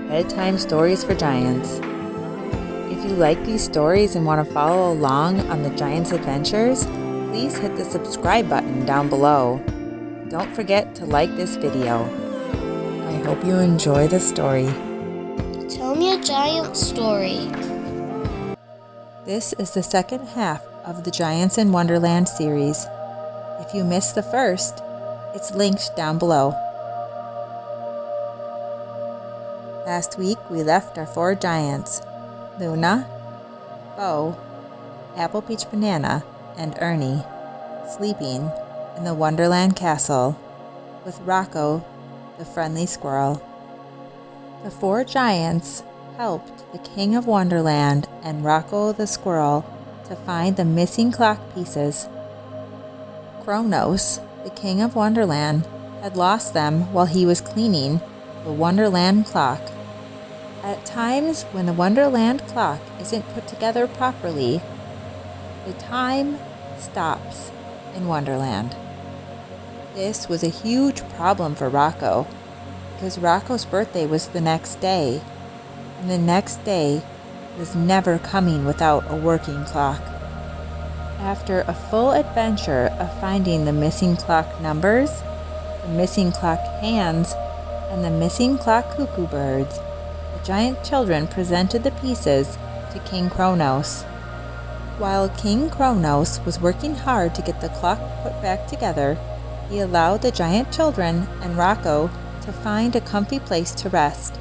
Bedtime Stories for Giants. If you like these stories and want to follow along on the Giants' adventures, please hit the subscribe button down below. Don't forget to like this video. I hope you enjoy the story. Tell me a giant story. This is the second half of the Giants in Wonderland series. If you missed the first, it's linked down below. Last week, we left our 4 giants, Luna, Bo, Apple Peach Banana, and Ernie, sleeping in the Wonderland castle with Roco, the friendly squirrel. The 4 giants helped the King of Wonderland and Roco the squirrel to find the missing clock pieces. Kronos, the King of Wonderland, had lost them while he was cleaning the Wonderland clock. At times when the Wonderland clock isn't put together properly, the time stops in Wonderland. This was a huge problem for Roco, because Roco's birthday was the next day, and the next day was never coming without a working clock. After a full adventure of finding the missing clock numbers, the missing clock hands, and the missing clock cuckoo birds, the giant children presented the pieces to King Kronos. While King Kronos was working hard to get the clock put back together, he allowed the giant children and Roco to find a comfy place to rest.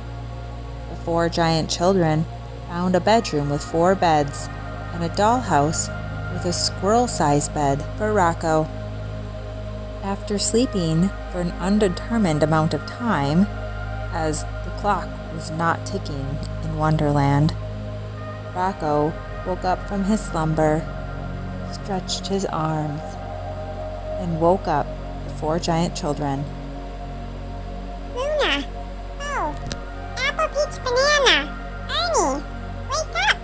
The 4 giant children found a bedroom with 4 beds and a dollhouse with a squirrel-sized bed for Roco. After sleeping for an undetermined amount of time, as the clock was not ticking in Wonderland, Roco woke up from his slumber, stretched his arms, and woke up the 4 giant children. Luna, Bo, Apple Peach Banana, Ernie, wake up!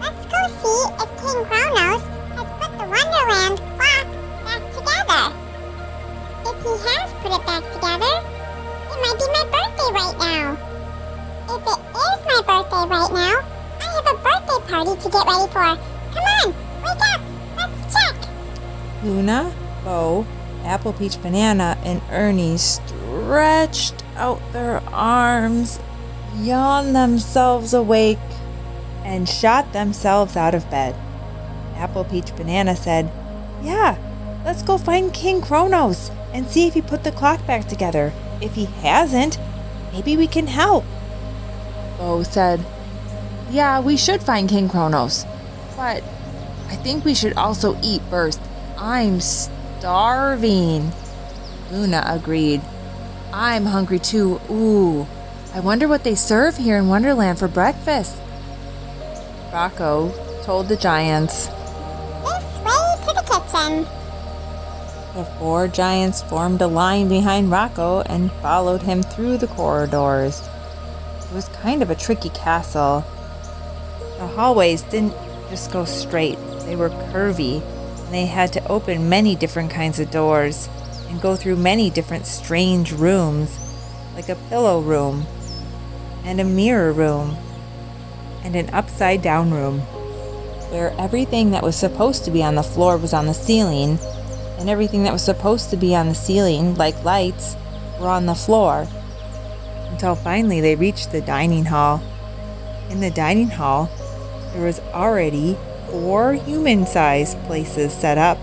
Let's go see if King Kronos has put the Wonderland clock back together. If he has put it back together, it might be my birthday right now. If it is my birthday right now, I have a birthday party to get ready for. Come on, wake up! Let's check! Luna, Bo, Apple Peach Banana, and Ernie stretched out their arms, yawned themselves awake, and shot themselves out of bed. Apple Peach Banana said, "Yeah, let's go find King Kronos and see if he put the clock back together. If he hasn't, maybe we can help." Bo said, "Yeah, we should find King Kronos, but I think we should also eat first. I'm starving." Luna agreed. "I'm hungry too. Ooh, I wonder what they serve here in Wonderland for breakfast." Roco told the giants. This way to the kitchen. The 4 giants formed a line behind Roco and followed him through the corridors. It was kind of a tricky castle. The hallways didn't just go straight. They were curvy, and they had to open many different kinds of doors and go through many different strange rooms, like a pillow room, and a mirror room, and an upside-down room, where everything that was supposed to be on the floor was on the ceiling, and everything that was supposed to be on the ceiling, like lights, were on the floor, until finally they reached the dining hall. In the dining hall, there was already 4 human-sized places set up,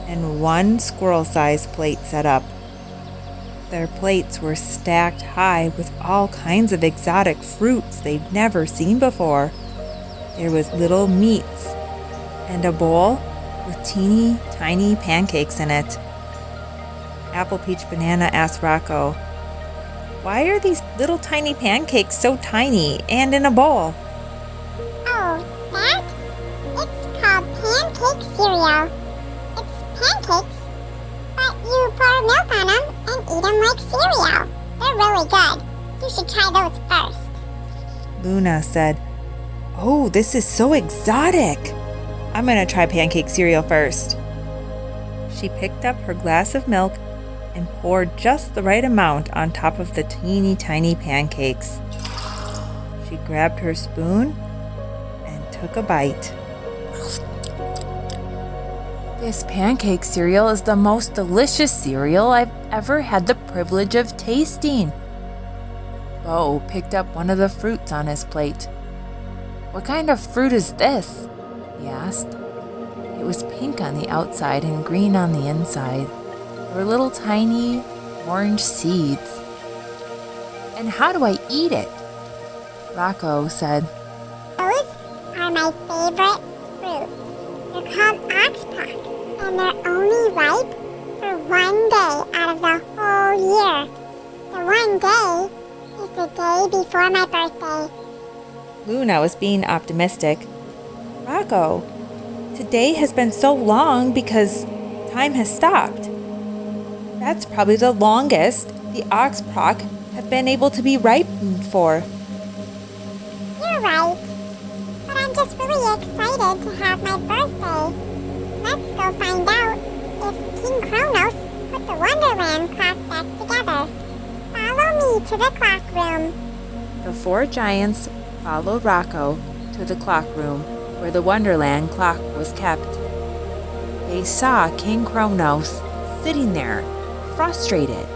and 1 squirrel-sized plate set up. Their plates were stacked high with all kinds of exotic fruits they'd never seen before. There was little meats, and a bowl with teeny tiny pancakes in it. Apple Peach Banana asked Roco, "Why are these little tiny pancakes so tiny and in a bowl?" Oh, that? It's called pancake cereal. It's pancakes, but you pour milk on them and eat them like cereal. They're really good. You should try those first. Luna said, "Oh, this is so exotic. I'm going to try pancake cereal first." She picked up her glass of milk and poured just the right amount on top of the teeny tiny pancakes. She grabbed her spoon and took a bite. This pancake cereal is the most delicious cereal I've ever had the privilege of tasting. Bo picked up one of the fruits on his plate. What kind of fruit is this? He asked. It was pink on the outside and green on the inside. There were little tiny orange seeds. And how do I eat it? Roco said. Those are my favorite fruits. They're called oxpock, and they're only ripe for 1 day out of the whole year. The 1 day is the day before my birthday. Luna was being optimistic. Roco, today has been so long because time has stopped. That's probably the longest the oxpock have been able to be ripened for. You're right. But I'm just really excited to have my birthday. Let's go find out if King Kronos put the Wonderland clock back together. Follow me to the clock room. The 4 giants followed Roco to the clock room where the Wonderland clock was kept. They saw King Kronos sitting there, frustrated.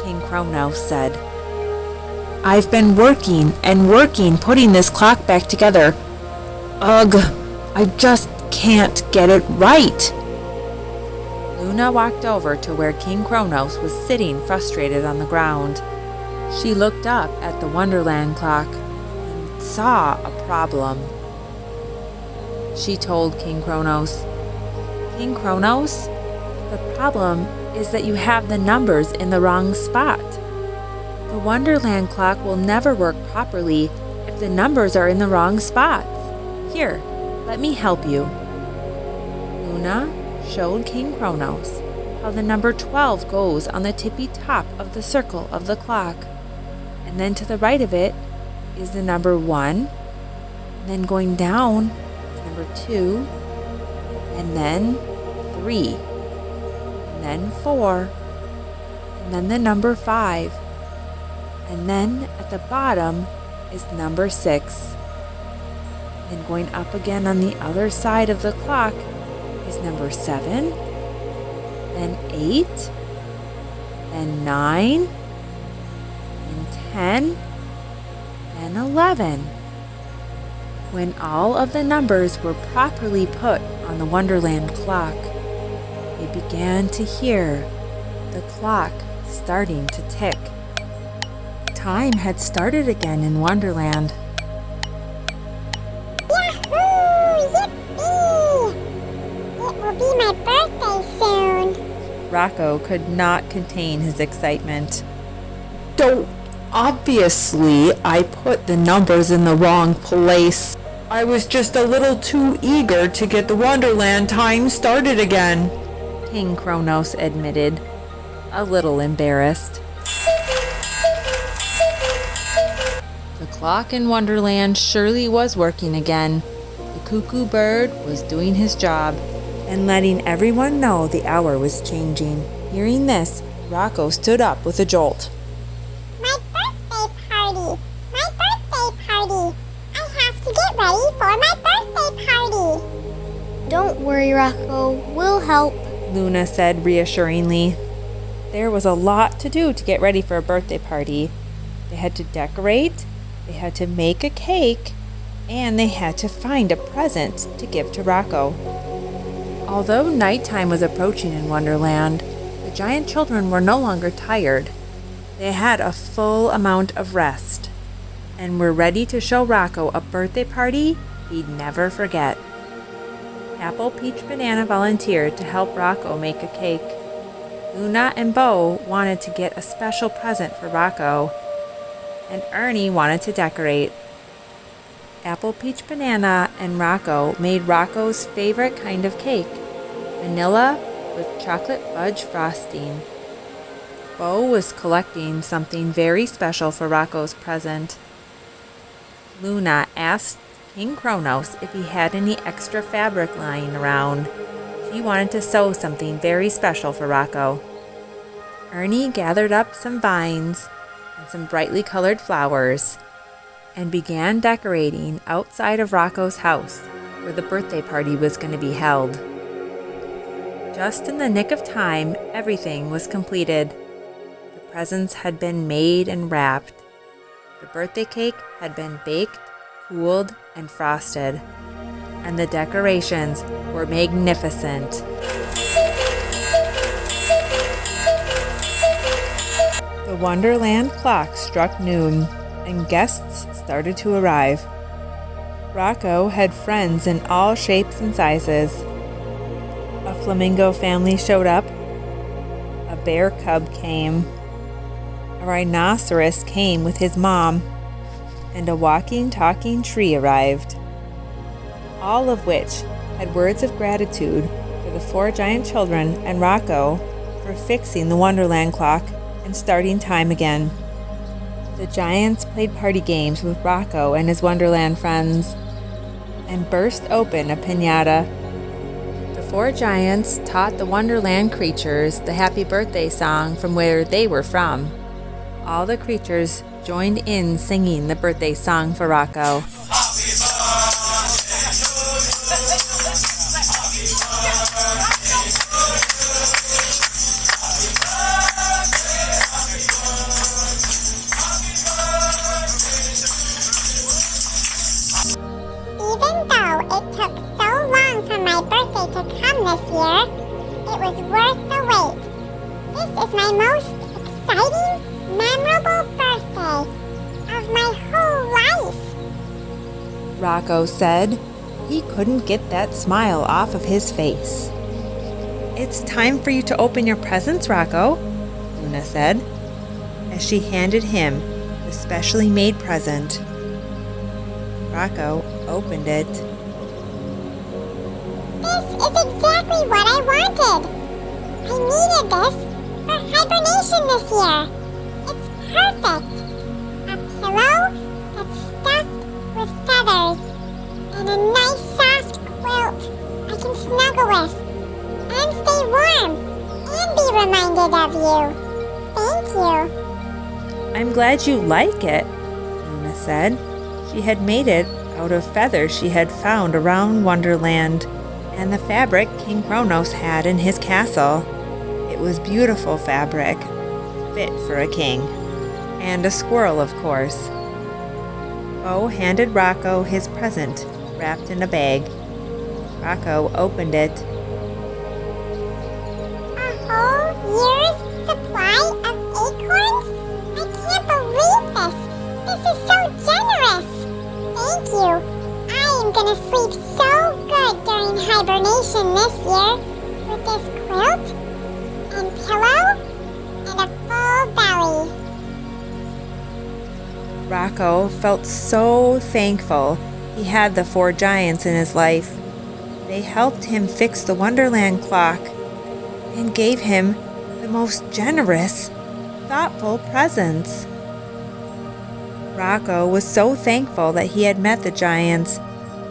King Kronos said, I've been working and working putting this clock back together. Ugh, I just can't get it right. Luna walked over to where King Kronos was sitting frustrated on the ground. She looked up at the Wonderland clock and saw a problem. She told King Kronos, King Kronos, the problem is that you have the numbers in the wrong spot. The Wonderland clock will never work properly if the numbers are in the wrong spots. Here, let me help you. Luna showed King Kronos how the number 12 goes on the tippy top of the circle of the clock. And then to the right of it is the number 1. And then going down is number 2. And then 3. And then 4. And then the number 5. And then at the bottom is number 6. And going up again on the other side of the clock is number 7, then 8, then 9, and 10, and 11. When all of the numbers were properly put on the Wonderland clock, they began to hear the clock starting to tick. Time had started again in Wonderland. Yahoo! Yippee! It will be my birthday soon. Roco could not contain his excitement. Obviously, I put the numbers in the wrong place. I was just a little too eager to get the Wonderland time started again. King Kronos admitted, a little embarrassed. The clock in Wonderland surely was working again. The cuckoo bird was doing his job and letting everyone know the hour was changing. Hearing this, Roco stood up with a jolt. My birthday party! My birthday party! I have to get ready for my birthday party! Don't worry, Roco. We'll help. Luna said reassuringly. There was a lot to do to get ready for a birthday party. They had to decorate, they had to make a cake, and they had to find a present to give to Roco. Although nighttime was approaching in Wonderland, the giant children were no longer tired. They had a full amount of rest, and were ready to show Roco a birthday party he'd never forget. Apple, Peach, Banana volunteered to help Roco make a cake. Luna and Bo wanted to get a special present for Roco, and Ernie wanted to decorate. Apple, Peach, Banana, and Roco made Roco's favorite kind of cake, vanilla with chocolate fudge frosting. Bo was collecting something very special for Roco's present. Luna asked King Kronos if he had any extra fabric lying around. She wanted to sew something very special for Roco. Ernie gathered up some vines and some brightly colored flowers. and began decorating outside of Rocco's house where the birthday party was going to be held. Just in the nick of time, everything was completed. The presents had been made and wrapped. The birthday cake had been baked, cooled, and frosted, and the decorations were magnificent. The Wonderland clock struck noon, and guests started to arrive. Roco had friends in all shapes and sizes. A flamingo family showed up. A bear cub came. A rhinoceros came with his mom. And a walking, talking tree arrived. All of which had words of gratitude for the 4 giant children and Roco for fixing the Wonderland clock and starting time again. The giants played party games with Roco and his Wonderland friends and burst open a piñata. The 4 giants taught the Wonderland creatures the happy birthday song from where they were from. All the creatures joined in singing the birthday song for Roco. Even though it took so long for my birthday to come this year, it was worth the wait. This is my most exciting, memorable birthday of my whole life. Roco said he couldn't get that smile off of his face. It's time for you to open your presents, Roco, Luna said, as she handed him the specially made present. Roco opened it. This is exactly what I wanted. I needed this for hibernation this year. It's perfect. A pillow that's stuffed with feathers and a nice soft quilt I can snuggle with and stay warm and be reminded of you. Thank you. I'm glad you like it, Luna said. She had made it out of feathers she had found around Wonderland and the fabric King Kronos had in his castle. It was beautiful fabric, fit for a king. And a squirrel, of course. Bo handed Roco his present, wrapped in a bag. Roco opened it. A whole year's supply of acorns? I can't believe this. This is so generous. Thank you. I am gonna sleep so good during hibernation this year with this quilt and pillow and a full belly. Roco felt so thankful he had the 4 giants in his life. They helped him fix the Wonderland clock and gave him the most generous, thoughtful presents. Roco was so thankful that he had met the giants.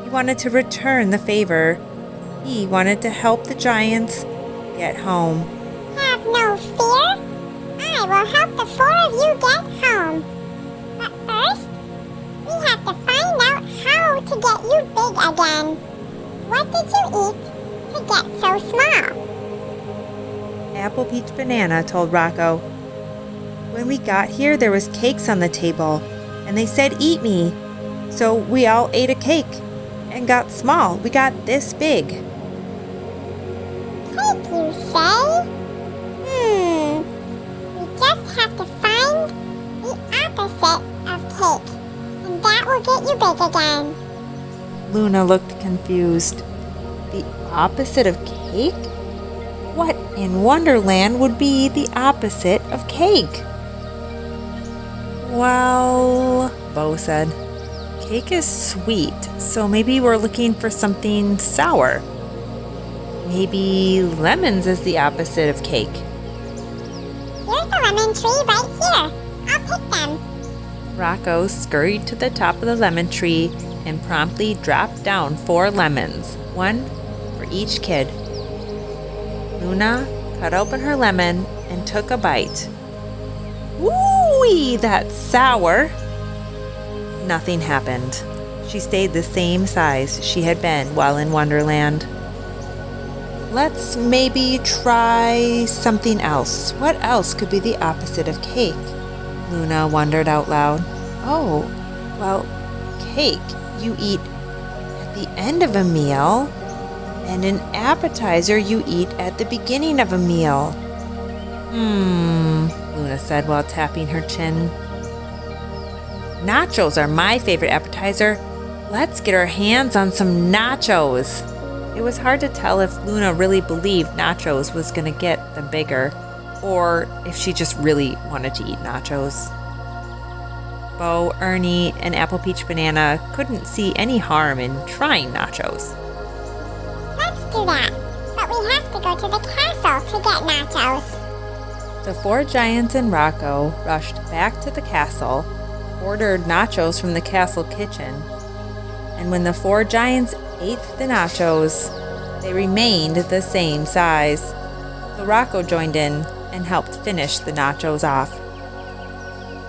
He wanted to return the favor. He wanted to help the giants get home. Have no fear. I will help the 4 of you get home. But first, we have to find out how to get you big again. What did you eat to get so small? Apple Peach Banana told Roco. When we got here, there was cakes on the table, and they said, "Eat me." So we all ate a cake and got small. We got this big. Cake, you say? We just have to find the opposite of cake, and that will get you big again. Luna looked confused. The opposite of cake? What in Wonderland would be the opposite of cake? Well, Bo said, cake is sweet, so maybe we're looking for something sour. Maybe lemons is the opposite of cake. Here's the lemon tree right here. I'll pick them. Roco scurried to the top of the lemon tree and promptly dropped down 4 lemons, 1 for each kid. Luna cut open her lemon and took a bite. Woo-wee, that's sour. Nothing happened. She stayed the same size she had been while in Wonderland. Let's maybe try something else. What else could be the opposite of cake? Luna wondered out loud. Oh, well, cake you eat at the end of a meal, and an appetizer you eat at the beginning of a meal. Luna said while tapping her chin. Nachos are my favorite appetizer. Let's get our hands on some nachos. It was hard to tell if Luna really believed nachos was going to get them bigger, or if she just really wanted to eat nachos. Bo, Ernie, and Apple Peach Banana couldn't see any harm in trying nachos. Let's do that. But we have to go to the castle to get nachos. The 4 giants and Roco rushed back to the castle, ordered nachos from the castle kitchen, and when the 4 giants ate the nachos, they remained the same size. So Roco joined in and helped finish the nachos off.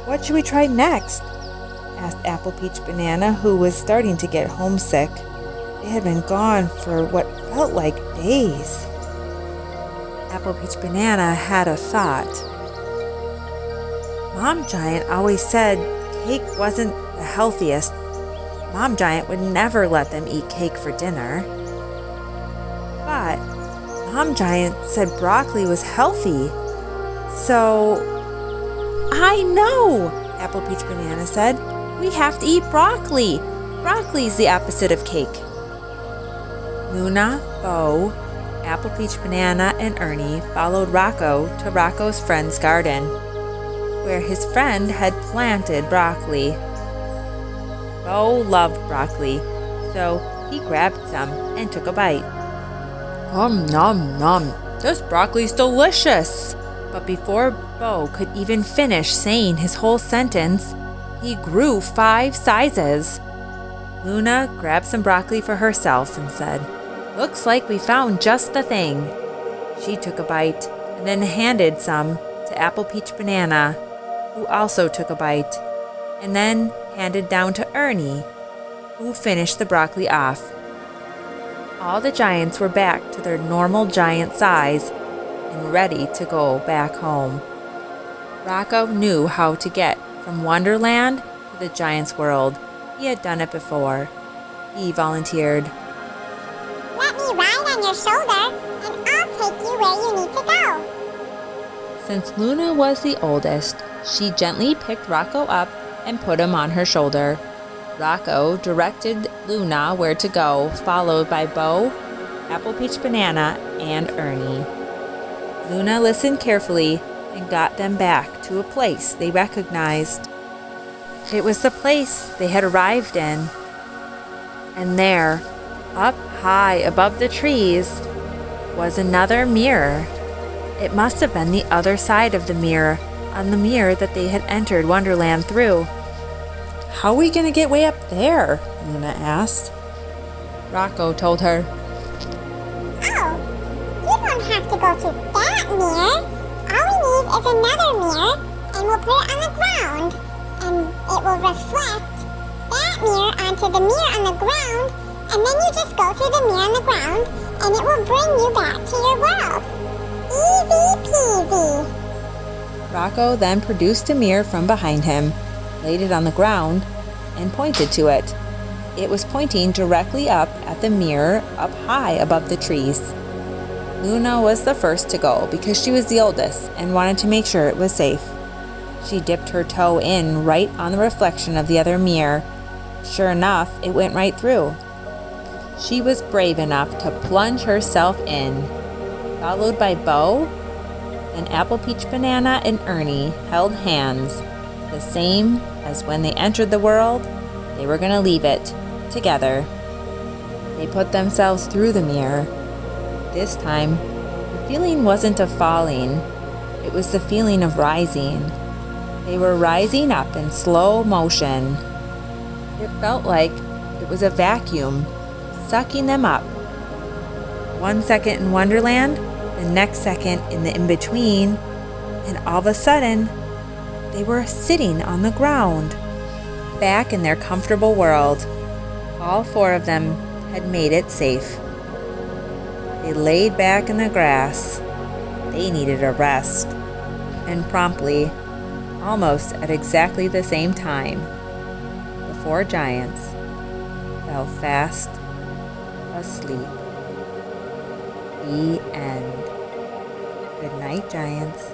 What should we try next? Asked Apple Peach Banana, who was starting to get homesick. They had been gone for what felt like days. Apple Peach Banana had a thought. Mom Giant always said cake wasn't the healthiest. Mom Giant would never let them eat cake for dinner. But Mom Giant said broccoli was healthy. So, I know, Apple Peach Banana said. We have to eat broccoli. Broccoli's the opposite of cake. Luna, Bo, Apple Peach Banana, and Ernie followed Roco to Roco's friend's garden, where his friend had planted broccoli. Bo loved broccoli, so he grabbed some and took a bite. Nom nom, this broccoli's delicious! But before Bo could even finish saying his whole sentence, he grew 5 sizes. Luna grabbed some broccoli for herself and said, "Looks like we found just the thing." She took a bite and then handed some to Apple Peach Banana, who also took a bite, and then handed down to Ernie, who finished the broccoli off. All the giants were back to their normal giant size and ready to go back home. Roco knew how to get from Wonderland to the giants' world. He had done it before. He volunteered. Let me ride on your shoulder, and I'll take you where you need to go. Since Luna was the oldest, she gently picked Roco up and put him on her shoulder. Roco directed Luna where to go, followed by Bo, Apple Peach Banana, and Ernie. Luna listened carefully and got them back to a place they recognized. It was the place they had arrived in. And there, up high above the trees, was another mirror. It must have been the other side of the mirror, on the mirror that they had entered Wonderland through. How are we going to get way up there? Luna asked. Roco told her. Oh, you don't have to go to that mirror. All we need is another mirror, and we'll put it on the ground. And it will reflect that mirror onto the mirror on the ground, and then you just go through the mirror on the ground, and it will bring you back to your world. Easy peasy. Roco then produced a mirror from behind him, laid it on the ground, and pointed to it. It was pointing directly up at the mirror up high above the trees. Luna was the first to go because she was the oldest and wanted to make sure it was safe. She dipped her toe in right on the reflection of the other mirror. Sure enough, it went right through. She was brave enough to plunge herself in, followed by Bo, and Apple Peach Banana and Ernie held hands, the same as when they entered the world. They were going to leave it together. They put themselves through the mirror. This time, the feeling wasn't of falling. It was the feeling of rising. They were rising up in slow motion. It felt like it was a vacuum, sucking them up. 1 second in Wonderland, the next second in the in-between, and all of a sudden, they were sitting on the ground. back in their comfortable world. All 4 of them had made it safe. They laid back in the grass. They needed a rest. And promptly, almost at exactly the same time, the 4 giants fell fast asleep. The end. Good night, giants.